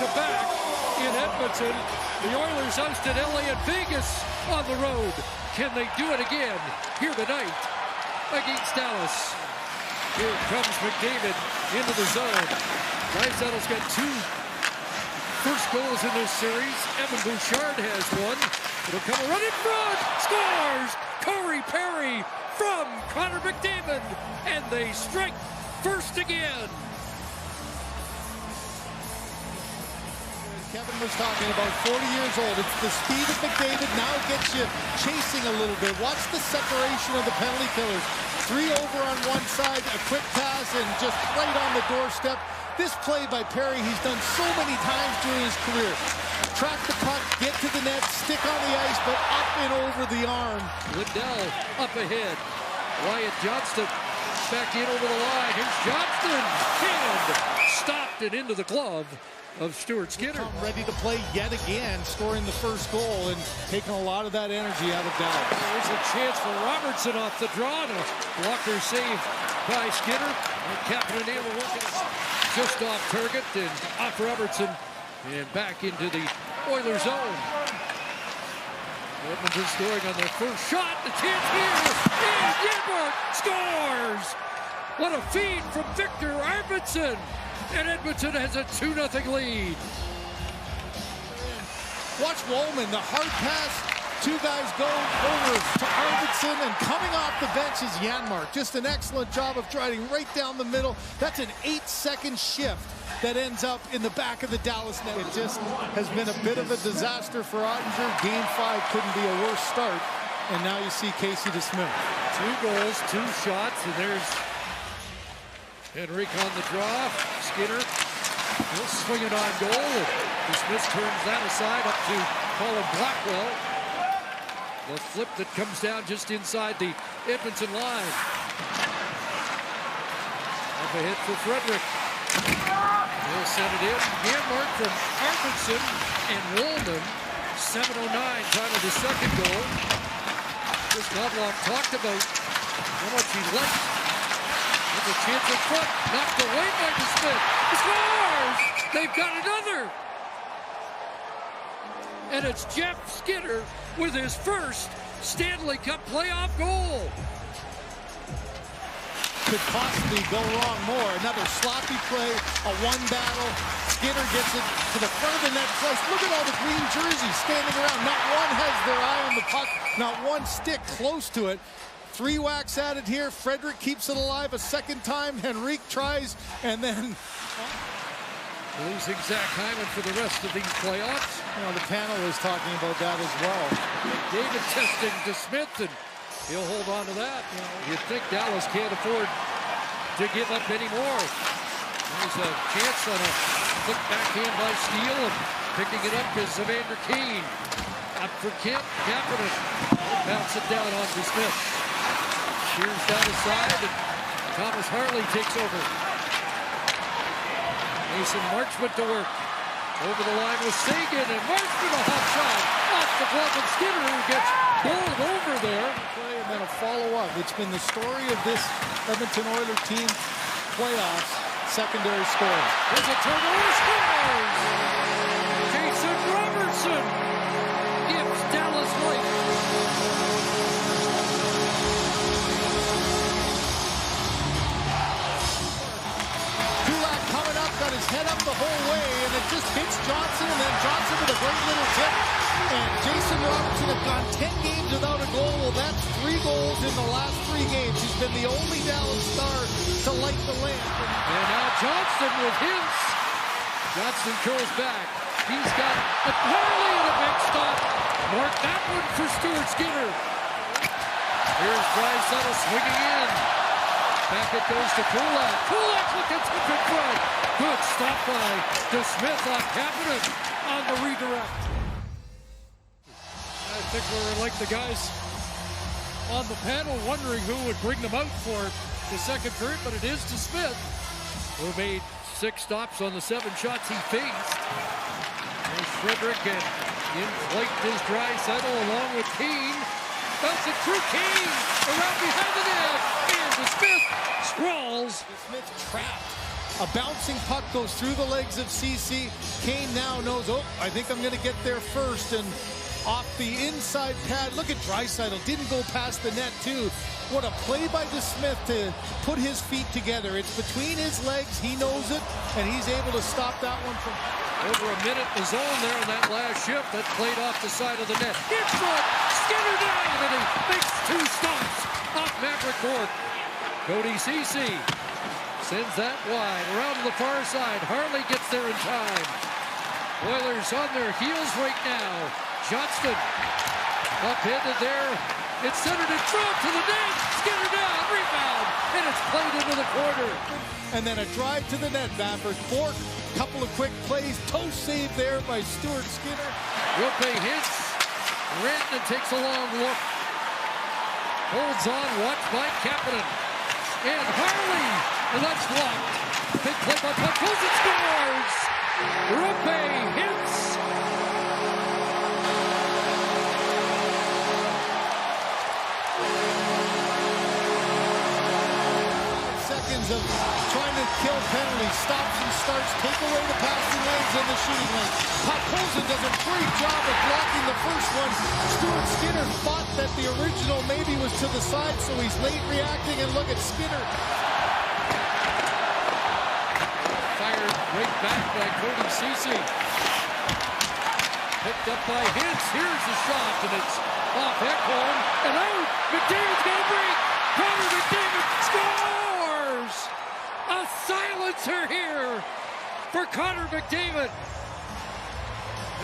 back-to-back in Edmonton. The Oilers ousted LA and Vegas on the road. Can they do it again here tonight against Dallas? Here comes McDavid into the zone. Draisaitl's got 2 first goals in this series. Evan Bouchard has 1. It'll come a run in front. Scores! Corey Perry from Connor McDavid. And they strike first again. Kevin was talking about 40 years old. It's the speed of McDavid now gets you chasing a little bit. Watch the separation of the penalty killers. 3 over on one side, a quick pass, and just right on the doorstep. This play by Perry, he's done so many times during his career. Track the puck, get to the net, stick on the ice, but up and over the arm. Lindell up ahead. Wyatt Johnston back in over the line. Here's Johnston. And stopped it into the glove of Stuart Skinner. Ready to play yet again, scoring the first goal and taking a lot of that energy out of Dallas. There's a chance for Robertson off the draw. And a blocker save by Skinner. And Captain O'Neill working just off target and off Robertson and back into the Oilers zone. Edmonton scoring on their first shot. The chance here. And Gilbert scores. What a feed from Victor Arvidsson. And Edmonton has a 2-0 lead. Watch Wollman, the hard pass. 2 guys go over to Arvidsson, and coming off the bench is Janmark. Just an excellent job of driving right down the middle. That's an 8-second shift that ends up in the back of the Dallas net. It just has been a bit of a disaster for Ottinger. Game 5 couldn't be a worse start. And now you see Casey DeSmith. 2 goals, 2 shots, and there's Henrik on the draw. Skinner will swing it on goal. DeSmith turns that aside up to Colin Blackwell. The flip that comes down just inside the Edmonton line. Up ahead for Frederick. He'll send it in. Janmark from Arvidsson and Wollman. 7:09 time of the second goal. Chris Knobloch talked about how much he liked. With a chance in front. Knocked away by DeSmith. He scores! They've got another! And it's Jeff Skinner with his first Stanley Cup playoff goal. Could possibly go wrong more. Another sloppy play, a 1 battle. Skinner gets it to the front of the net twice. Look at all the green jerseys standing around. Not one has their eye on the puck. Not one stick close to it. 3 whacks at it here. Frederick keeps it alive a second time. Henrique tries, and then losing Zach Hyman for the rest of these playoffs. You know, the panel is talking about that as well. David testing DeSmith, and he'll hold on to that. You'd think Dallas can't afford to give up any more. There's a chance on a quick backhand by Steele, and picking it up is Evander Kane. Up for Kemp, Kapanen. Bounce it down on DeSmith. Shears down the side, and Thomas Harley takes over. Mason Marchment to work. Over the line with Sagan, and Marchment a hot shot off the glove of Skinner, who gets bowled over there. And then a follow-up. It's been the story of this Edmonton Oilers team playoffs, secondary scoring. There's a turnover, scores! Jason Robertson gives Dallas life. Got his head up the whole way, and it just hits Johnson, and then Johnson with a great little tip. And Jason Robertson had gone 10 games without a goal. Well, that's 3 goals in the last 3 games. He's been the only Dallas star to light the lamp. And now Johnston with his. Johnston curls back. He's got a Harley and a big stop. Mark that one for Stuart Skinner. Here's Draisaitl swinging in. Back it goes to Kulak. Kulak looking up in front. Good stop by DeSmith on Kapanen on the redirect. I think we're like the guys on the panel wondering who would bring them out for the second period, but it is DeSmith, who made 6 stops on the 7 shots he faced. There's Frederick, and in flight is Draisaitl along with Kane. Bounce it through Kane, around behind the net, and DeSmith sprawls. DeSmith trapped. A bouncing puck goes through the legs of CC. Kane now knows, oh, I think I'm going to get there first. And off the inside pad, look at Draisaitl. Didn't go past the net, too. What a play by DeSmith to put his feet together. It's between his legs. He knows it, and he's able to stop that one from... Over a minute in the zone there in that last shift. That played off the side of the net. In front, Skinner down, and he makes 2 stops off Maverick Bourque. Cody Ceci sends that wide around to the far side. Harley gets there in time. Oilers on their heels right now. Johnston upended there. It's centered in front to the net. Skinner down, rebound, and it's played into the corner. And then a drive to the net, Maverick Bourque. Couple of quick plays. Toe save there by Stuart Skinner. Rupe hits. Rantanen takes a long look. Holds on, watched by Kapanen. And Harley, and that's blocked. Big play by Podkolzin, scores! Rupe hits. Of trying to kill penalties, stops and starts, take away the passing lanes and the shooting lanes. Podkolzin does a great job of blocking the first one. Stuart Skinner thought that the original maybe was to the side, so he's late reacting, and look at Skinner. Fired right back by Cody Ceci. Picked up by Hintz. Here's the shot, and it's off Ekholm and out. McDavid's got a break. Connor McDavid scores! A silencer here for Connor McDavid.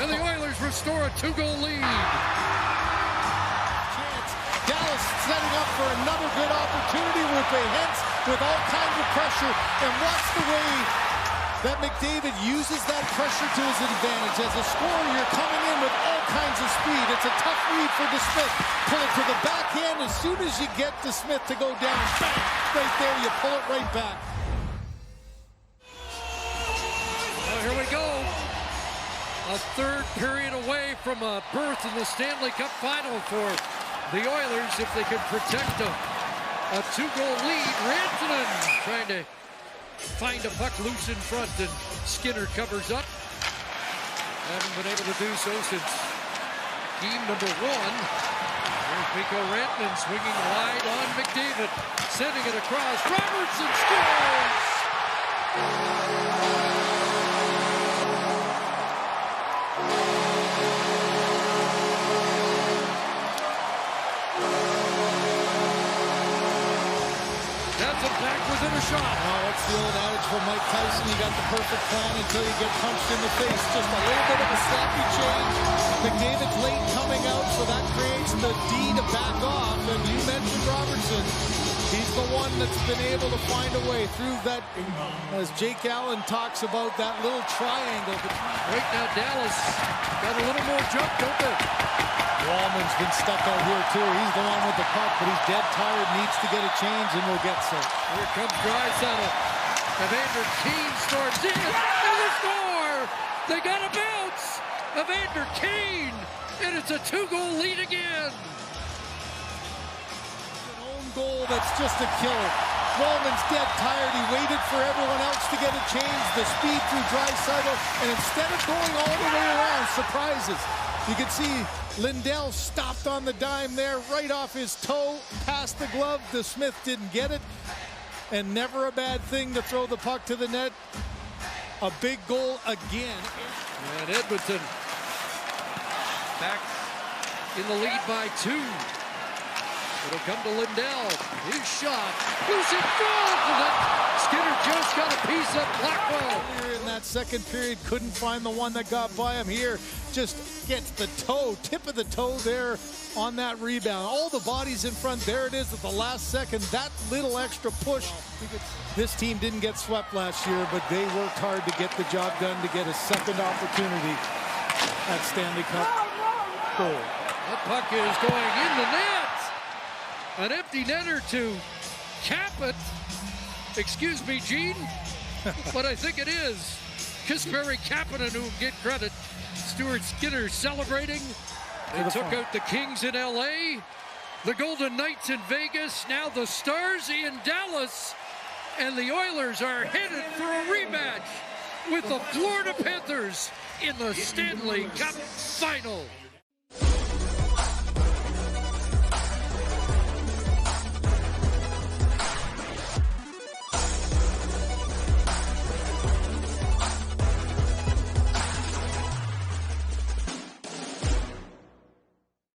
And the Oilers restore a 2-goal lead. Chance. Dallas setting up for another good opportunity with Hintz with all kinds of pressure. And watch the way that McDavid uses that pressure to his advantage. As a scorer, you're coming in with all kinds of speed. It's a tough read for DeSmith. Pull it to the backhand. As soon as you get DeSmith to go down, bang, right there, you pull it right back. Well, here we go. A third period away from a berth in the Stanley Cup Final for the Oilers if they can protect a 2-goal lead. Rantanen trying to find a puck loose in front, and Skinner covers up. Haven't been able to do so since game number 1. There's Mikko Rantanen swinging wide on McDavid, sending it across. Robertson scores! Back within a shot. Oh, it's the old adage from Mike Tyson. You got the perfect plan until you get punched in the face. Just a little bit of a sloppy change. McDavid's late coming out, so that creates the D to back off. And you mentioned Robertson. He's the one that's been able to find a way through that, as Jake Allen talks about, that little triangle. Right now, Dallas got a little more jump, don't they? Wallman's been stuck out here, too. He's the one with the puck, but he's dead tired, needs to get a change, and will get so. Here comes Draisaitl. Evander Kane storms in, and they score! They got a bounce! Evander Kane, and it's a 2-goal lead again! An own goal that's just a killer. Wallman's dead tired. He waited for everyone else to get a change. The speed through Draisaitl, and instead of going all the way around, surprises. You can see Lindell stopped on the dime there, right off his toe, past the glove. DeSmith didn't get it, and never a bad thing to throw the puck to the net. A big goal again. And Edmonton back in the lead by 2. It'll come to Lindell. His shot. Loose in front. And that Skinner just got a piece of Blackwell. Earlier in that second period, couldn't find the one that got by him. Here, just gets the toe, tip of the toe there on that rebound. All the bodies in front. There it is at the last second. That little extra push. This team didn't get swept last year, but they worked hard to get the job done to get a second opportunity at Stanley Cup goal. That puck is going in the net. An empty netter to cap it. Excuse me, Gene, but I think it is. Kisberry Kapanen who get credit. Stuart Skinner celebrating. They took out the Kings in LA, the Golden Knights in Vegas, now the Stars in Dallas. and the Oilers are headed for a rematch with the Florida Panthers in the Stanley Cup Final.